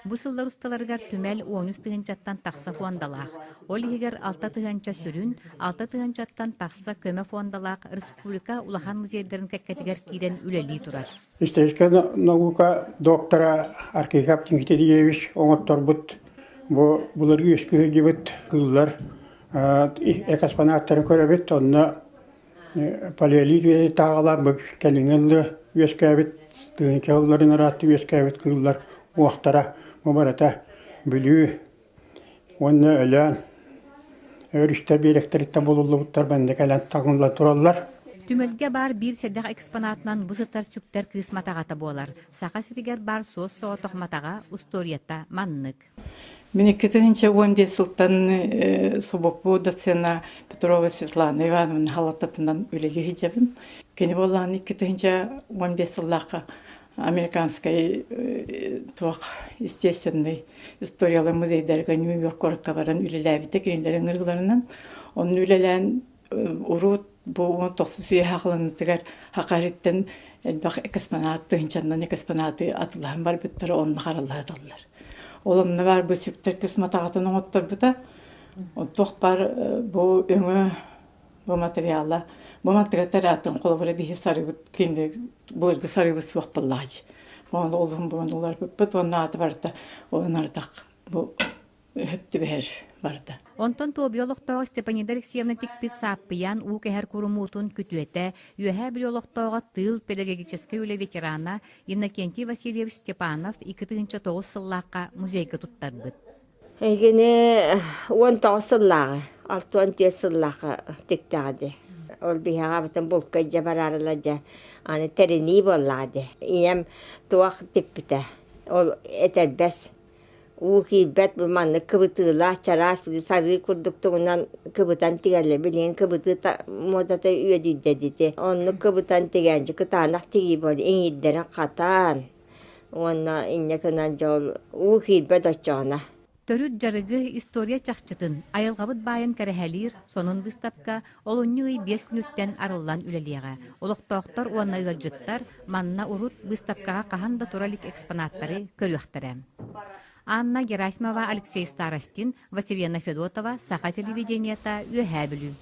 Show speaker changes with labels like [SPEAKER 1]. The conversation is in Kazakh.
[SPEAKER 1] Бу сыллар усталарыгар түмәл 13 тыгынчаттан тақса фондалақ. Ол егер 6 тыгынча сүрін, 6 тыгынчаттан тақса көмө фондалақ республика улахан музейдерін кәккәтігер кейден үлелі тұрар.
[SPEAKER 2] Историческая наука доктора Аркейкап Тингитедиевич оңоттор бұд. Бұлар өскөй дебіт кыллар экспонаттарын көребет, онна палеолит тағалар бұк кәліңілді өскәбет, тыгынча оларын аратты өскәбет кыллар уақтара мұбарата бүлі, онна өлән, өрістер беректерітті болулы бұттар бәнді кәлән тағынла тұралар.
[SPEAKER 1] Түмөлге бар бір седдақ экспонатынан бұсыттар сүктер кырысматағата болар. Сақа сетігер бар соз соғытоқматаға усторията маннык.
[SPEAKER 3] Мен 2015 сылтан субопу доцена Петрова Светлана Ивановна халататынан үлелі хиджабын. Кені болан 2015 сыллаққа американский туақ естественный историялы музейдерге Нью-Йорк коракка баран үлеләбіті кенелерін ұрғыларынан. Оның үлелән ұрут бұл 19 сүйе хақылынызығар хақареттен әлбақ экспонат, тұхынчандан экспонаты атылған бар бүттері оны қараладылар. Олымны бар бұл сүптер кісматағатының оттар бұта. Тоқ бар бұл өңі, бұл материалы. Бұл материалдар атын қолы бұра бейі сары бұт, кейінді бұлырғы сары бұт суақ бұллағыз. Бұл олығын бұғын олар бұт, оның аты барды, оның ардақ бұл өпті бәр барды.
[SPEAKER 1] Онтон туобиологтоға Степанида Алексеевна тикпит саппиян у кәһәр курумутун күтүете, юэһә биологтоға тыл педагогической үле ветерана Иннокентий Васильевич Степанов 2009 сыллаққа музейка туттарбыт.
[SPEAKER 4] Эгене 19 сыллағы, 6-10 сыллаққа тиктады. Ол биһаға бітін бұлқы жабарарылады, аны тәріні болады. Ием туақ типпіті, ол әтәрбәс. Уки бет булманны кыбытыла чарас бу сары курдуктугунан кыбытан тигәле билен кыбыты модата үйәдидә дите. Онны кыбытан тигәнҗе кытанак тиги бол иңиддәрен катан. Онна иннекенан жол уки бет ачана.
[SPEAKER 1] Төрүт жарыгы история чахчытын айылгабыт байын кәрәһәлир сонун выставка олоннюй 5 күнүттен арыллан үлелиәгә. Олоктоктор уаннайгы жыттар манна урут выставкага каханда туралик экспонаттары көрүхтәрә. Анна Герасимова, Алексей Старостин, Василина Федотова, Саха телевидениета, Юхабелю.